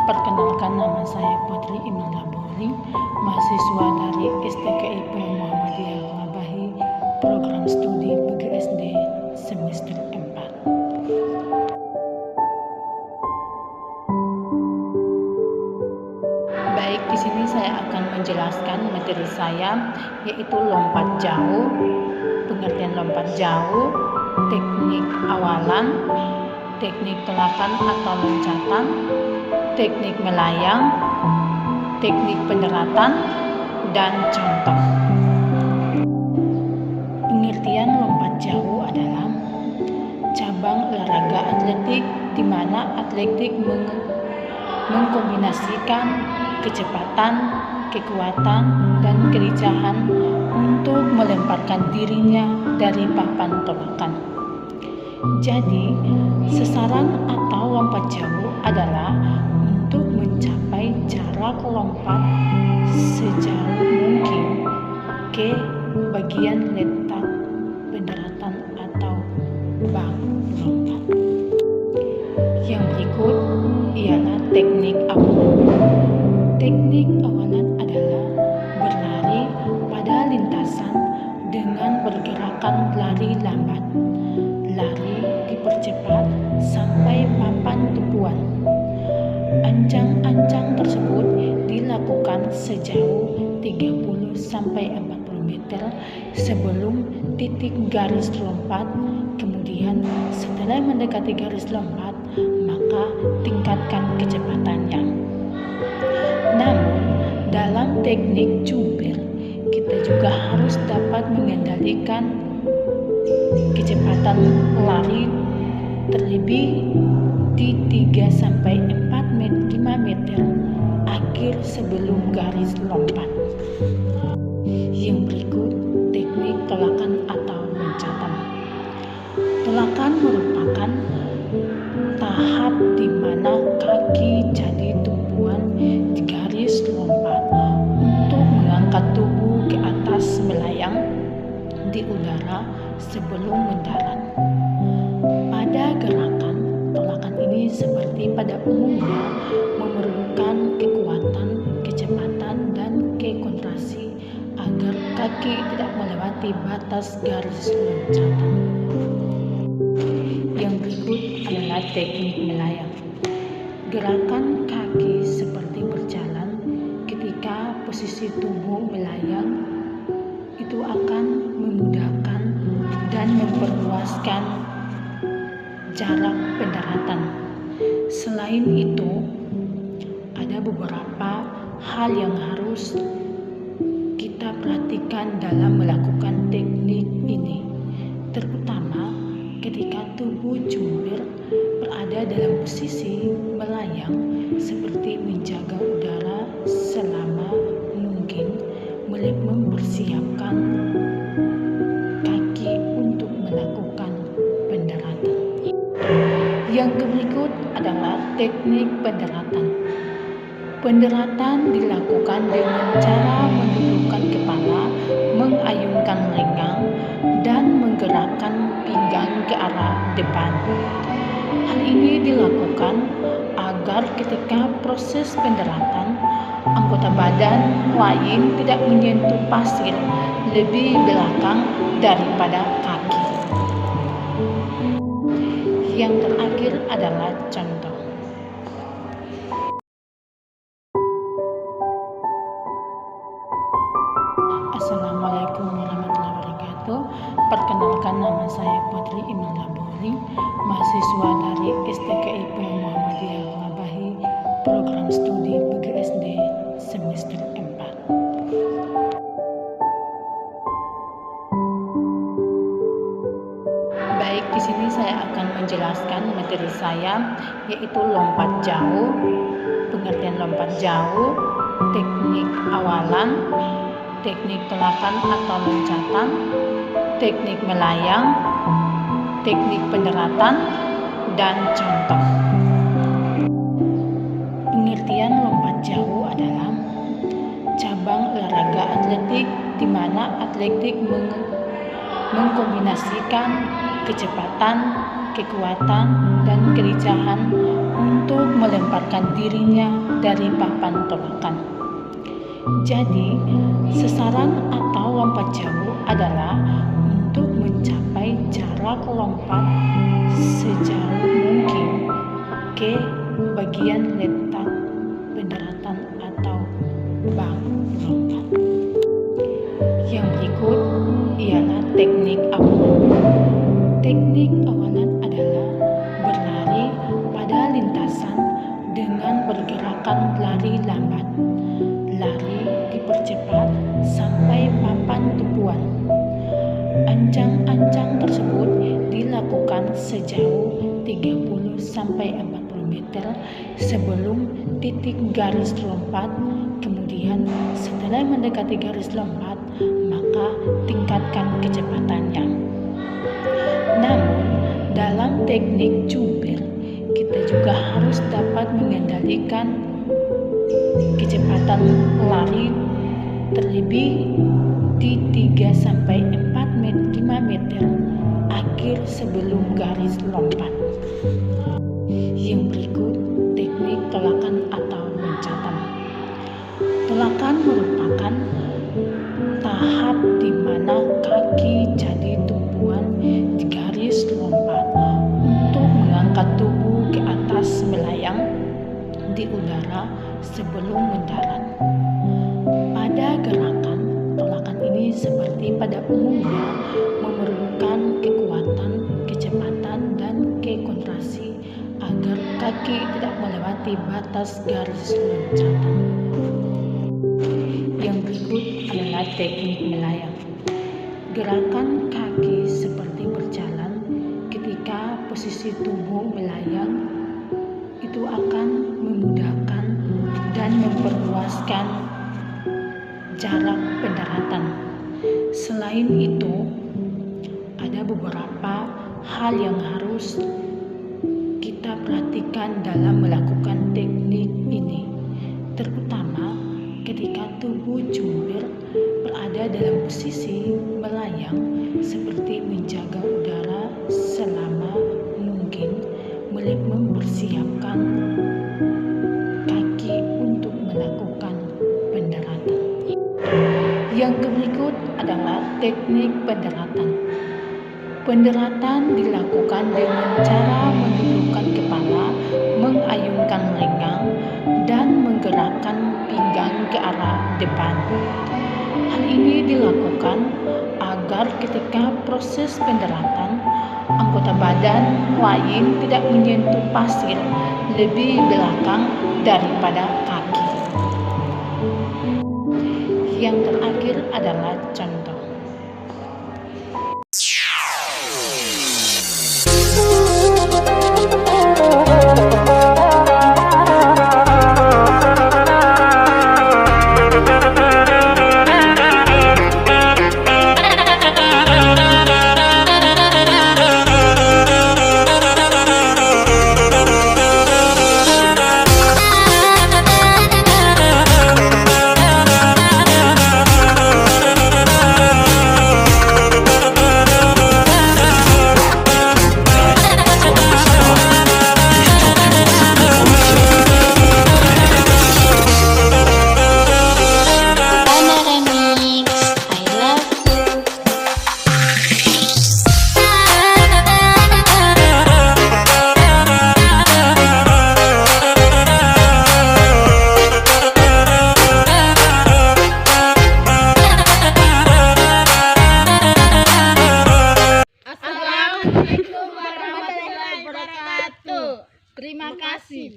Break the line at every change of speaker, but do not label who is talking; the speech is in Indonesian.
Perkenalkan, nama saya Putri Imelda Bowling, mahasiswa dari STKIP Muhammadiyah Labahi, program studi PGSD semester 4. Baik, di sini saya akan menjelaskan materi saya, yaitu lompat jauh, pengertian lompat jauh, teknik awalan, teknik telakan atau loncatan, teknik melayang, teknik pendaratan, dan contoh. Pengertian lompat jauh adalah cabang olahraga atletik di mana atletik mengkombinasikan kecepatan, kekuatan, dan kelincahan untuk melemparkan dirinya dari papan tolakan. Jadi, sasaran atau lompat jauh adalah untuk mencapai jarak lompat sejauh mungkin ke bagian letak pendaratan atau bak lompat. Yang berikut ialah teknik awalan. Teknik awalan adalah berlari pada lintasan dengan pergerakan lari lambat. Lari dipercepat sampai papan tumpuan. Ancang-ancang tersebut dilakukan sejauh 30-40 meter sebelum titik garis lompat. Kemudian setelah mendekati garis lompat, maka tingkatkan kecepatannya. Namun, dalam teknik jumper, kita juga harus dapat mengendalikan kecepatan lari terlebih di 3-5 meter akhir sebelum garis lompat. Yang berikut teknik tolakan atau loncatan. Tolakan merupakan tahap di mana kaki jadi tumpuan di garis lompat untuk mengangkat tubuh ke atas melayang di udara sebelum mendarat. Pada gerakan tolakan ini seperti pada umumnya memerlukan kekuatan, kecepatan, dan konsentrasi agar kaki tidak melewati batas garis loncatan. Yang berikut adalah teknik melayang. Gerakan kaki seperti berjalan ketika posisi tubuh melayang itu akan memudahkan dan memperluaskan jarak pendaratan. Selain itu, ada beberapa hal yang harus kita perhatikan dalam melakukan teknik ini, terutama ketika tubuh jumper berada dalam posisi melayang, seperti menjaga udara selama mungkin, mempersiapkan kaki untuk melakukan pendaratan. Yang berikut adalah teknik pendaratan. Pendaratan dilakukan dengan cara mendudukkan kepala, mengayunkan lengan, dan menggerakkan pinggang ke arah depan. Hal ini dilakukan agar ketika proses pendaratan, anggota badan lain tidak menyentuh pasir lebih belakang daripada kaki. Yang terakhir adalah contoh. Assalamualaikum warahmatullahi wabarakatuh. Perkenalkan, nama saya Putri Imelda Bowling, mahasiswa dari STKIP Muhammadiyah Labahi, program studi PGSD semester 4. Baik, di sini saya akan menjelaskan materi saya, yaitu lompat jauh, pengertian lompat jauh, teknik awalan, teknik telakan atau loncatan, teknik melayang, teknik pendaratan, dan contoh. Pengertian lompat jauh adalah cabang olahraga atletik di mana atletik mengkombinasikan kecepatan, kekuatan, dan kelicahan untuk melemparkan dirinya dari papan tolakan. Jadi, sasaran atau lompat jauh adalah untuk mencapai jarak lompat sejauh mungkin ke bagian letak pendaratan atau bak lompat. Yang berikut ialah teknik awalan. Teknik awalan adalah berlari pada lintasan dengan pergerakan lari lambat. Lari dipercepat sampai papan tumpuan. Ancang-ancang tersebut dilakukan sejauh 30-40 meter sebelum titik garis lompat. Kemudian setelah mendekati garis lompat, maka tingkatkan kecepatannya. Namun, dalam teknik jumper, kita juga harus dapat mengendalikan kecepatan lari terlebih di 3-5 meter akhir sebelum garis lompat. Yang berikut teknik tolakan atau loncatan. Tolakan merupakan tahap di mana kaki jadi tumpuan di garis lompat untuk mengangkat tubuh ke atas melayang di udara sebelum mendarat. Pada gerakan tolakan ini seperti pada umumnya memerlukan kekuatan, kecepatan, dan konsentrasi agar kaki tidak melewati batas garis loncatan. Yang berikut adalah teknik melayang. Gerakan kaki seperti berjalan ketika posisi tubuh melayang itu akan memudahkan dan memperluaskan jarak pendaratan. Selain itu, ada beberapa hal yang harus kita perhatikan dalam melakukan teknik ini, terutama ketika tubuh jumper berada dalam posisi melayang, seperti menjaga udara selama mungkin, mempersiapkan kaki untuk melakukan pendaratan. Yang berikut adalah teknik pendaratan. Pendaratan dilakukan dengan cara mendudukkan kepala, mengayunkan lengan, dan menggerakkan pinggang ke arah depan. Hal ini dilakukan agar ketika proses pendaratan, anggota badan lain tidak menyentuh pasir lebih belakang daripada kaki. Yang terakhir adalah contoh.
Terima kasih.